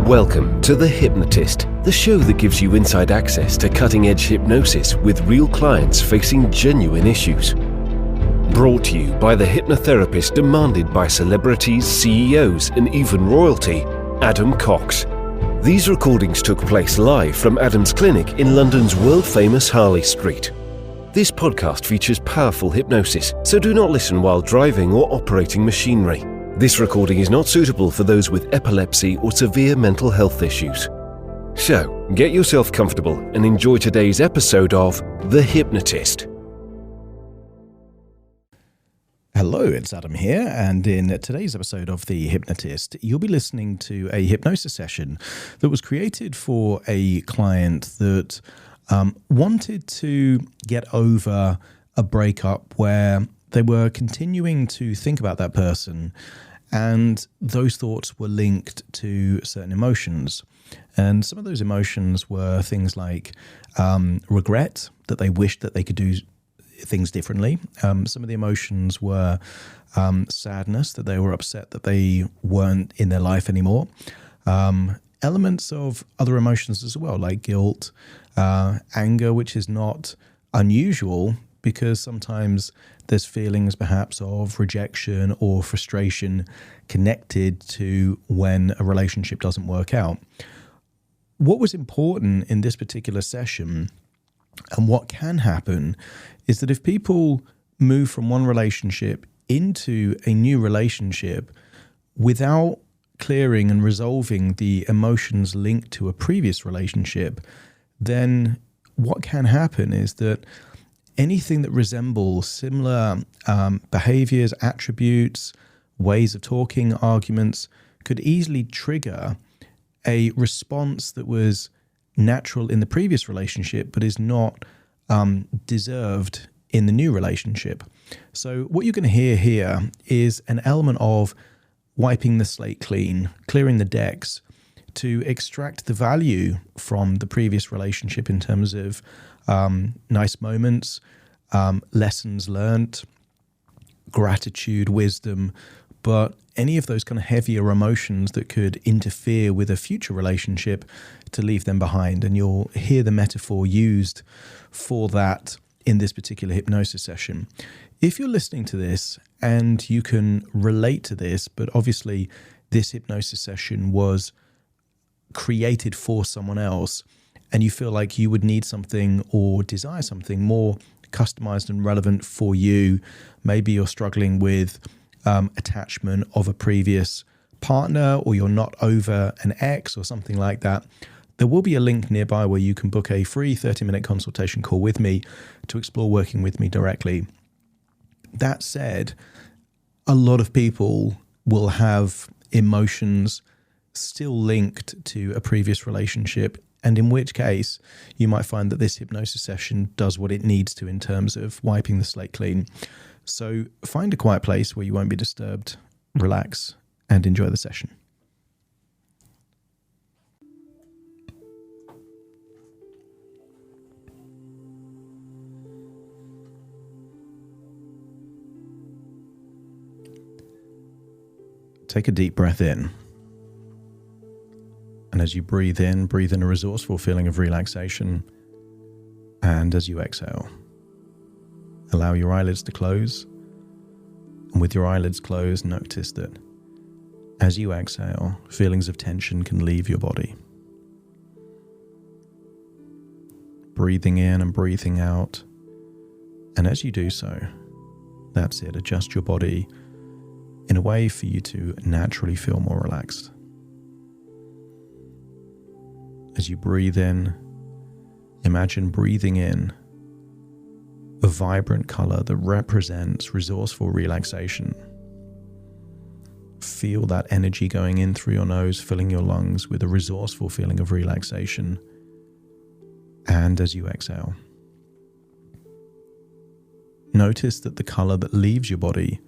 Welcome to The Hypnotist, the show that gives you inside access to cutting-edge hypnosis with real clients facing genuine issues. Brought to you by the hypnotherapist demanded by celebrities, CEOs, and even royalty, Adam Cox. These recordings took place live from Adam's clinic in London's world-famous Harley Street. This podcast features powerful hypnosis, so do not listen while driving or operating machinery. This recording is not suitable for those with epilepsy or severe mental health issues. So, get yourself comfortable and enjoy today's episode of The Hypnotist. Hello, it's Adam here, and in today's episode of The Hypnotist, you'll be listening to a hypnosis session that was created for a client that wanted to get over a breakup where they were continuing to think about that person, and those thoughts were linked to certain emotions. And some of those emotions were things like regret, that they wished that they could do things differently. Some of the emotions were sadness, that they were upset that they weren't in their life anymore. Elements of other emotions as well, like guilt, anger, which is not unusual because sometimes there's feelings perhaps of rejection or frustration connected to when a relationship doesn't work out. What was important in this particular session, and what can happen, is that if people move from one relationship into a new relationship without clearing and resolving the emotions linked to a previous relationship, then what can happen is that anything that resembles similar behaviors, attributes, ways of talking, arguments, could easily trigger a response that was natural in the previous relationship but is not deserved in the new relationship. So what you're going to hear here is an element of wiping the slate clean, clearing the decks to extract the value from the previous relationship in terms of nice moments, lessons learned, gratitude, wisdom, but any of those kind of heavier emotions that could interfere with a future relationship, to leave them behind. And you'll hear the metaphor used for that in this particular hypnosis session. If you're listening to this and you can relate to this, but obviously this hypnosis session was created for someone else, and you feel like you would need something or desire something more customized and relevant for you, maybe you're struggling with attachment of a previous partner, or you're not over an ex or something like that, there will be a link nearby where you can book a free 30-minute consultation call with me to explore working with me directly. That said, a lot of people will have emotions still linked to a previous relationship, and in which case you might find that this hypnosis session does what it needs to in terms of wiping the slate clean. So find a quiet place where you won't be disturbed, relax, and enjoy the session. Take a deep breath in. And as you breathe in a resourceful feeling of relaxation. And as you exhale, allow your eyelids to close. And with your eyelids closed, notice that as you exhale, feelings of tension can leave your body. Breathing in and breathing out. And as you do so, that's it, adjust your body in a way for you to naturally feel more relaxed. As you breathe in, imagine breathing in a vibrant color that represents resourceful relaxation. Feel that energy going in through your nose, filling your lungs with a resourceful feeling of relaxation. And as you exhale, notice that the color that leaves your body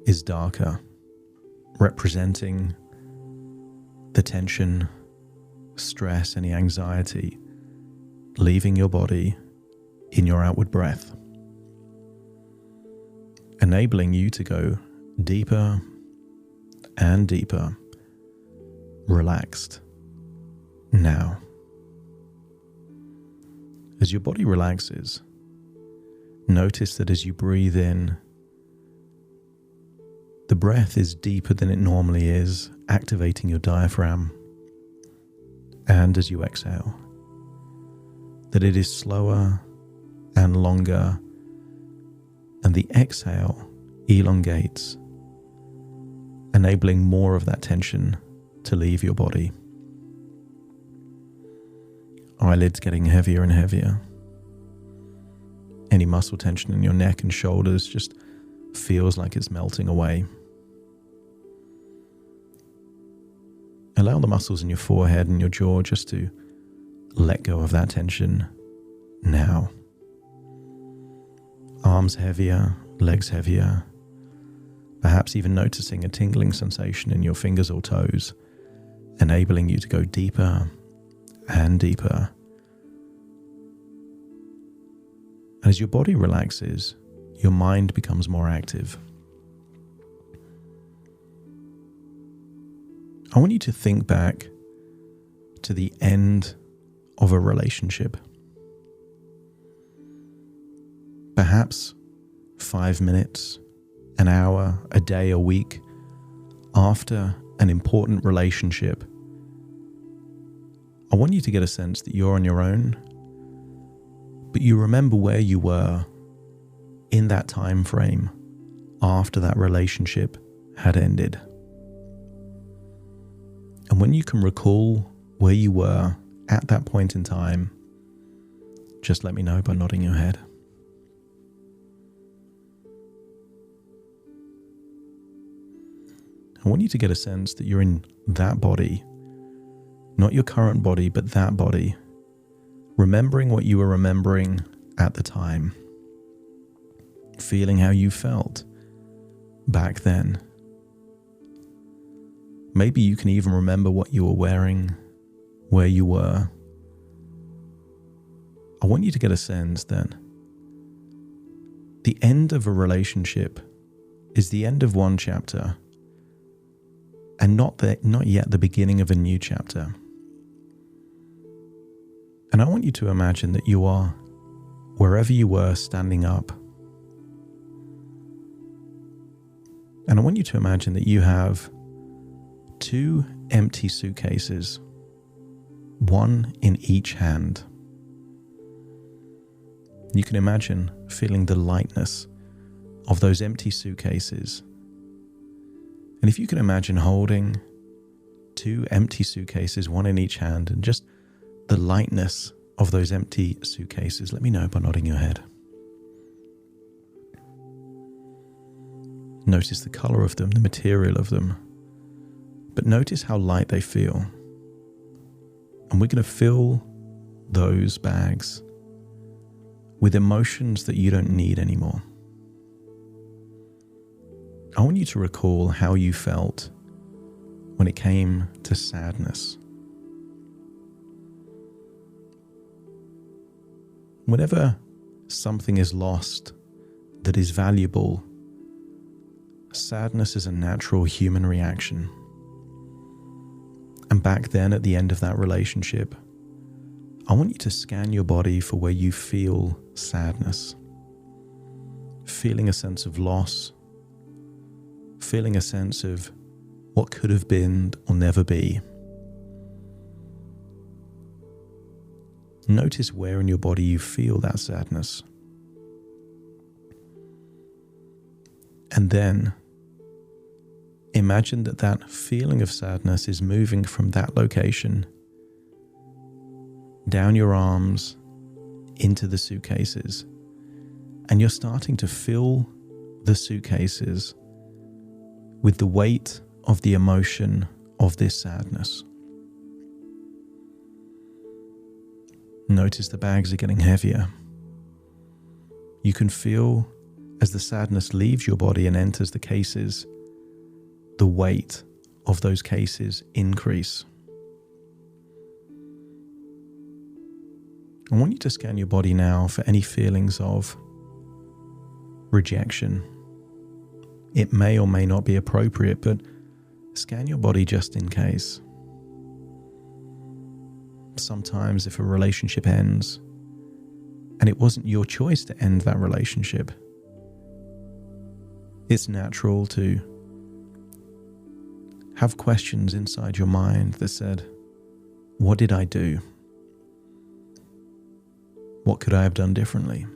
is darker, representing the tension, stress, any anxiety, leaving your body in your outward breath, enabling you to go deeper and deeper, relaxed now. As your body relaxes, notice that as you breathe in, the breath is deeper than it normally is, activating your diaphragm. And as you exhale, that it is slower and longer, and the exhale elongates, enabling more of that tension to leave your body. Eyelids getting heavier and heavier. Any muscle tension in your neck and shoulders just feels like it's melting away. Allow the muscles in your forehead and your jaw just to let go of that tension now. Arms heavier, legs heavier, perhaps even noticing a tingling sensation in your fingers or toes, enabling you to go deeper and deeper. As your body relaxes, your mind becomes more active. I want you to think back to the end of a relationship. Perhaps 5 minutes, an hour, a day, a week after an important relationship. I want you to get a sense that you're on your own, but you remember where you were in that time frame after that relationship had ended. And when you can recall where you were at that point in time, just let me know by nodding your head. I want you to get a sense that you're in that body, not your current body, but that body, remembering what you were remembering at the time, feeling how you felt back then. Maybe you can even remember what you were wearing, where you were. I want you to get a sense that the end of a relationship is the end of one chapter and not yet the beginning of a new chapter. And I want you to imagine that you are wherever you were standing up. And I want you to imagine that you have 2 empty suitcases, one in each hand. You can imagine feeling the lightness of those empty suitcases. And if you can imagine holding 2 empty suitcases, one in each hand, and just the lightness of those empty suitcases, let me know by nodding your head. Notice the color of them, the material of them, but notice how light they feel. And we're going to fill those bags with emotions that you don't need anymore. I want you to recall how you felt when it came to sadness. Whenever something is lost that is valuable, sadness is a natural human reaction. And back then, at the end of that relationship, I want you to scan your body for where you feel sadness. Feeling a sense of loss, feeling a sense of what could have been or never be. Notice where in your body you feel that sadness. And then imagine that that feeling of sadness is moving from that location down your arms into the suitcases. And you're starting to fill the suitcases with the weight of the emotion of this sadness. Notice the bags are getting heavier. You can feel as the sadness leaves your body and enters the cases, the weight of those cases increase. I want you to scan your body now for any feelings of rejection. It may or may not be appropriate, but scan your body just in case. sometimes if a relationship ends and it wasn't your choice to end that relationship, it's natural to have questions inside your mind that said, what did I do? What could I have done differently?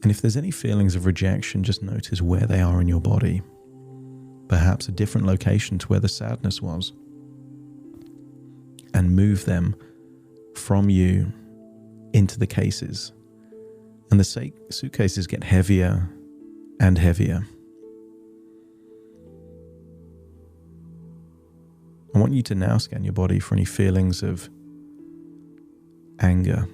And if there's any feelings of rejection, just notice where they are in your body. Perhaps a different location to where the sadness was. And move them from you into the cases. And the suitcases get heavier and heavier. I want you to now scan your body for any feelings of anger.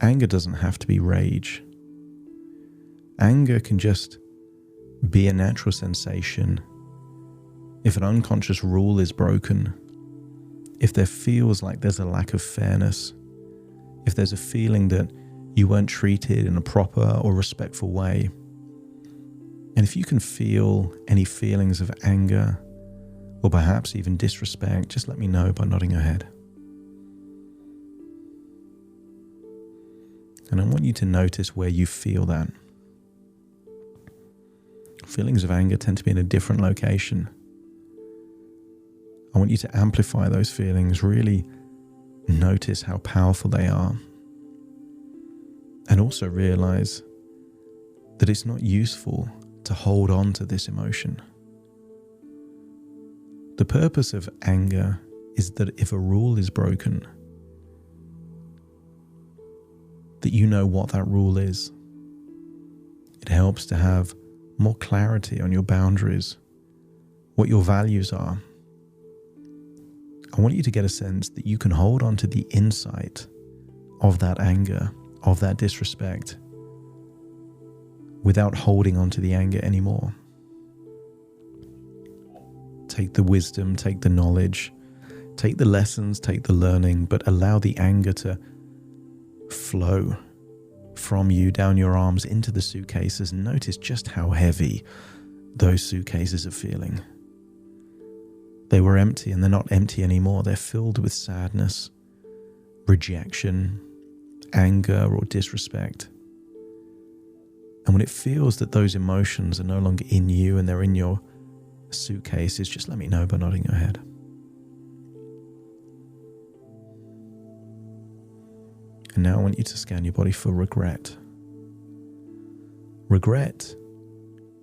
Anger doesn't have to be rage. Anger can just be a natural sensation if an unconscious rule is broken, if there feels like there's a lack of fairness, if there's a feeling that you weren't treated in a proper or respectful way. And if you can feel any feelings of anger or perhaps even disrespect, just let me know by nodding your head. And I want you to notice where you feel that. Feelings of anger tend to be in a different location. I want you to amplify those feelings, really notice how powerful they are. And also realize that it's not useful to hold on to this emotion. The purpose of anger is that if a rule is broken, that you know what that rule is. It helps to have more clarity on your boundaries, what your values are. I want you to get a sense that you can hold on to the insight of that anger, of that disrespect, without holding on to the anger anymore. Take the wisdom, take the knowledge, take the lessons, take the learning, but allow the anger to flow from you down your arms into the suitcases, and notice just how heavy those suitcases are feeling. They were empty and they're not empty anymore. They're filled with sadness, rejection, anger, or disrespect. And when it feels that those emotions are no longer in you and they're in your suitcases, just let me know by nodding your head. And now I want you to scan your body for regret. Regret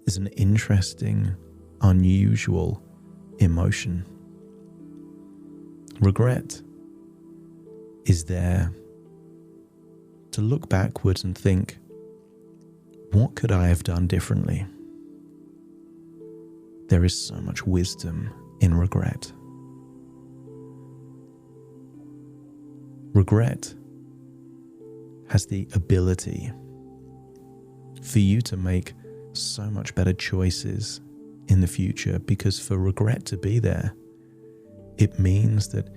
is an interesting, unusual emotion. Regret is there to look backwards and think, what could I have done differently? There is so much wisdom in regret. Regret has the ability for you to make so much better choices in the future, because for regret to be there, it means that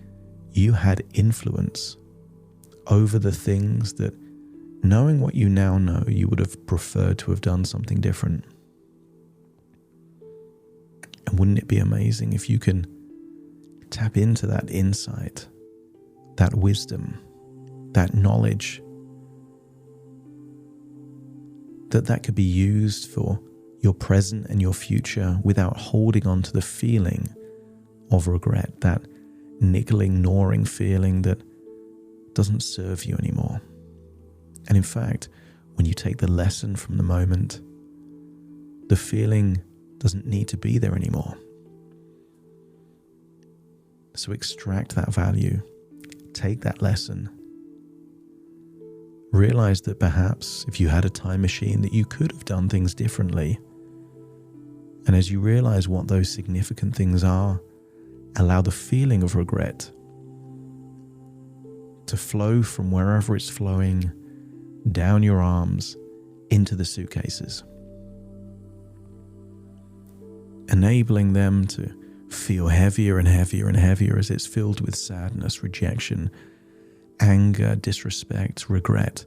you had influence over the things that, knowing what you now know, you would have preferred to have done something different. And wouldn't it be amazing if you can tap into that insight, that wisdom, that knowledge, that could be used for your present and your future without holding on to the feeling of regret, that niggling, gnawing feeling that doesn't serve you anymore. And in fact, when you take the lesson from the moment, the feeling doesn't need to be there anymore. So extract that value, take that lesson, realize that perhaps if you had a time machine that you could have done things differently. And as you realize what those significant things are, allow the feeling of regret to flow from wherever it's flowing down your arms into the suitcases, enabling them to feel heavier and heavier and heavier as it's filled with sadness, rejection, anger, disrespect, regret.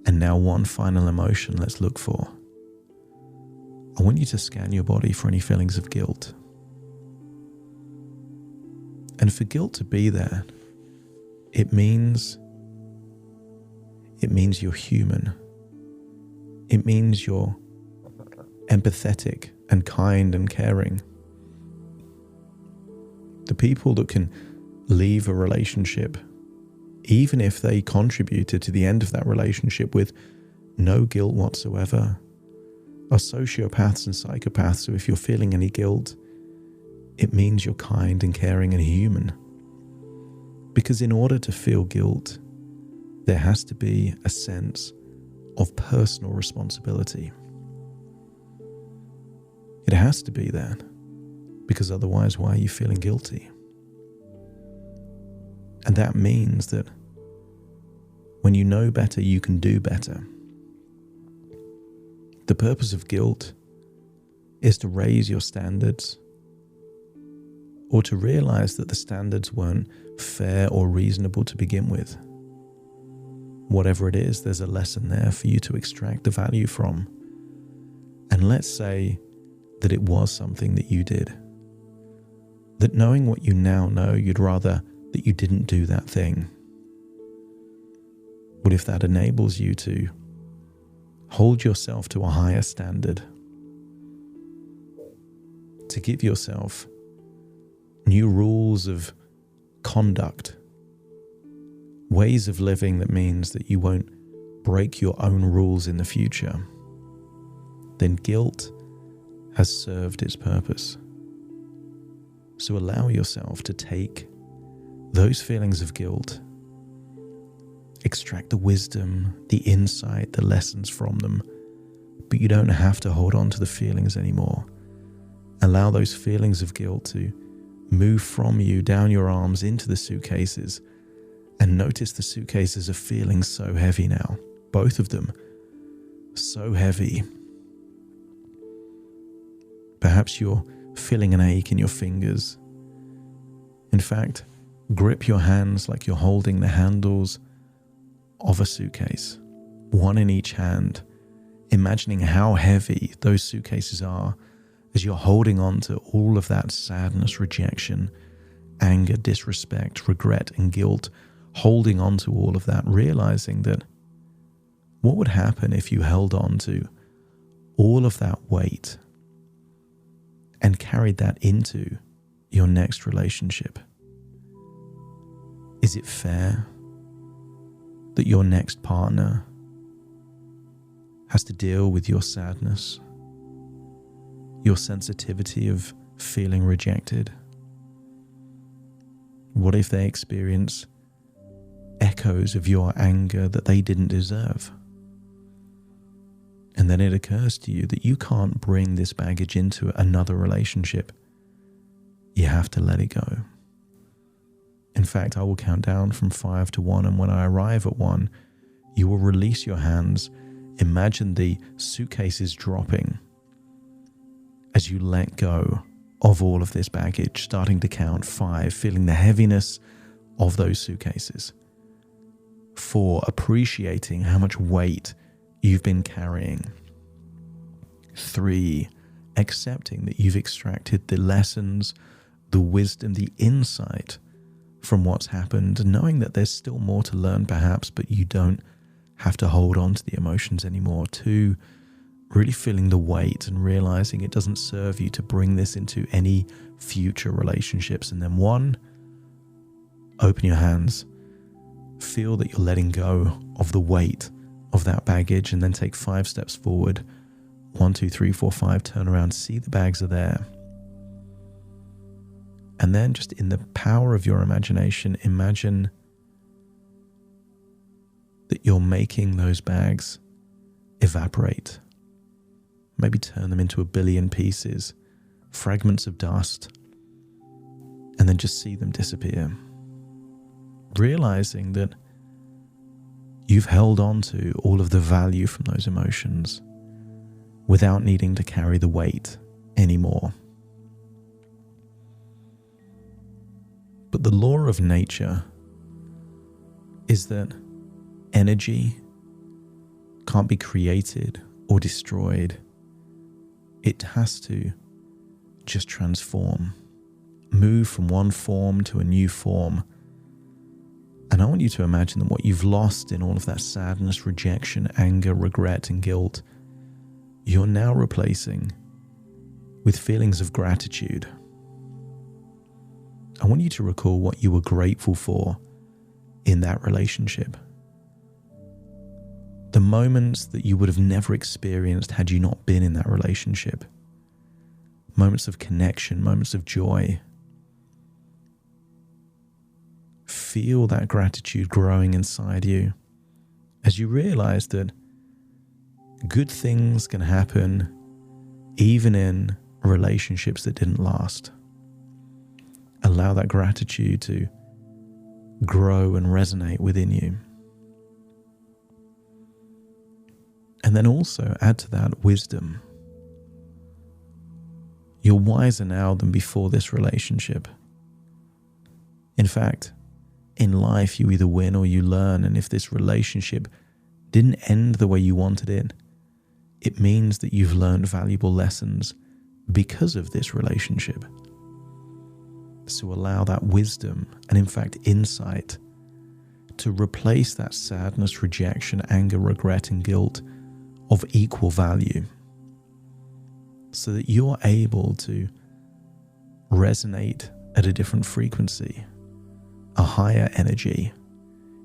And now one final emotion let's look for. I want you to scan your body for any feelings of guilt. And for guilt to be there, it means you're human. It means you're empathetic and kind and caring. The people that can leave a relationship, even if they contributed to the end of that relationship with no guilt whatsoever, are sociopaths and psychopaths. So if you're feeling any guilt, it means you're kind and caring and human. Because in order to feel guilt, there has to be a sense of personal responsibility. It has to be there, because otherwise, why are you feeling guilty? And that means that when you know better, you can do better. The purpose of guilt is to raise your standards, or to realize that the standards weren't fair or reasonable to begin with. Whatever it is, there's a lesson there for you to extract the value from. And let's say that it was something that you did. That knowing what you now know, you'd rather that you didn't do that thing. What if that enables you to hold yourself to a higher standard? To give yourself new rules of conduct, ways of living that means that you won't break your own rules in the future, then guilt has served its purpose. So allow yourself to take those feelings of guilt, extract the wisdom, the insight, the lessons from them, but you don't have to hold on to the feelings anymore. Allow those feelings of guilt to move from you down your arms into the suitcases, and notice the suitcases are feeling so heavy now. Both of them so heavy. Perhaps you're feeling an ache in your fingers. In fact, grip your hands like you're holding the handles of a suitcase, one in each hand, imagining how heavy those suitcases are as you're holding on to all of that sadness, rejection, anger, disrespect, regret, and guilt, holding on to all of that, realizing that what would happen if you held on to all of that weight and carried that into your next relationship? Is it fair that your next partner has to deal with your sadness, your sensitivity of feeling rejected? What if they experience echoes of your anger that they didn't deserve? And then it occurs to you that you can't bring this baggage into another relationship. You have to let it go. In fact, I will count down from 5 to 1, and when I arrive at 1, you will release your hands. Imagine the suitcases dropping as you let go of all of this baggage, starting to count 5, feeling the heaviness of those suitcases. 4, appreciating how much weight you've been carrying. 3, accepting that you've extracted the lessons, the wisdom, the insight from what's happened, knowing that there's still more to learn perhaps, but you don't have to hold on to the emotions anymore. 2, really feeling the weight and realizing it doesn't serve you to bring this into any future relationships. And then 1, open your hands, feel that you're letting go of the weight of that baggage, and then take 5 steps forward. 1, 2, 3, 4, 5, turn around, see the bags are there. And then just in the power of your imagination, imagine that you're making those bags evaporate. Maybe turn them into a billion pieces, fragments of dust, and then just see them disappear. Realizing that you've held on to all of the value from those emotions without needing to carry the weight anymore. But the law of nature is that energy can't be created or destroyed. it has to just transform, move from one form to a new form. And I want you to imagine that what you've lost in all of that sadness, rejection, anger, regret, and guilt, you're now replacing with feelings of gratitude. I want you to recall what you were grateful for in that relationship. The moments that you would have never experienced had you not been in that relationship. Moments of connection, moments of joy. Feel that gratitude growing inside you as you realize that good things can happen even in relationships that didn't last. Allow that gratitude to grow and resonate within you. And then also add to that wisdom. You're wiser now than before this relationship. In fact, in life you either win or you learn, and if this relationship didn't end the way you wanted it, it means that you've learned valuable lessons because of this relationship. So allow that wisdom and in fact insight to replace that sadness, rejection, anger, regret, and guilt of equal value, so that you're able to resonate at a different frequency, a higher energy.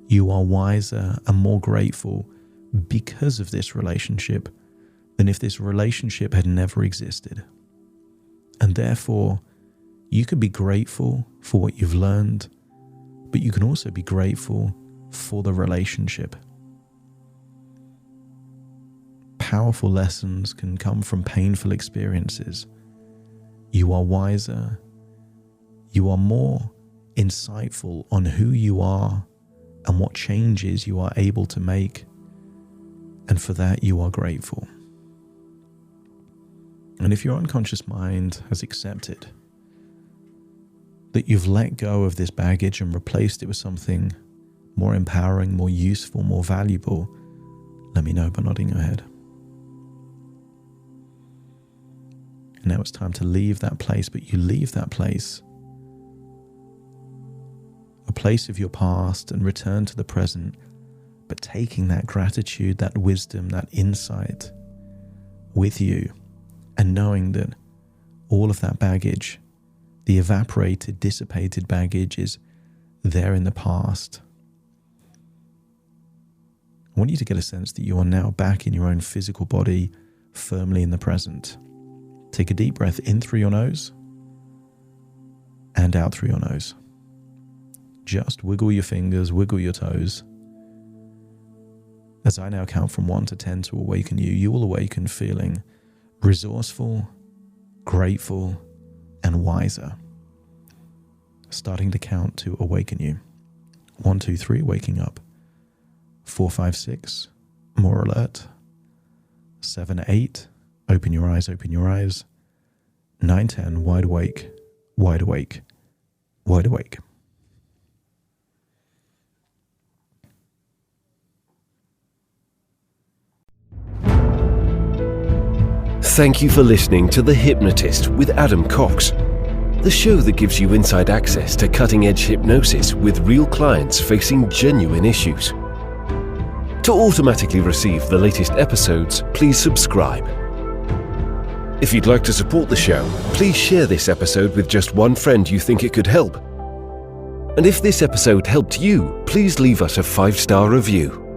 You are wiser and more grateful because of this relationship than if this relationship had never existed. And therefore, you could be grateful for what you've learned, but you can also be grateful for the relationship. Powerful lessons can come from painful experiences. You are wiser. You are more insightful on who you are and what changes you are able to make. And for that, you are grateful. And if your unconscious mind has accepted that you've let go of this baggage and replaced it with something more empowering, more useful, more valuable, let me know by nodding your head. And now it's time to leave that place, but you leave that place, a place of your past, and return to the present, but taking that gratitude, that wisdom, that insight with you, and knowing that all of that baggage, the evaporated, dissipated baggage, is there in the past. I want you to get a sense that you are now back in your own physical body, firmly in the present. Take a deep breath in through your nose and out through your nose. Just wiggle your fingers, wiggle your toes. As I now count from 1 to 10 to awaken you, you will awaken feeling resourceful, grateful, and wiser. Starting to count to awaken you. 1, 2, 3, waking up. 4, 5, 6, more alert. 7, 8, open your eyes, open your eyes. 9, 10, wide awake, wide awake, wide awake. Thank you for listening to The Hypnotist with Adam Cox, the show that gives you inside access to cutting-edge hypnosis with real clients facing genuine issues. To automatically receive the latest episodes, please subscribe. If you'd like to support the show, please share this episode with just one friend you think it could help. And if this episode helped you, please leave us a 5-star review.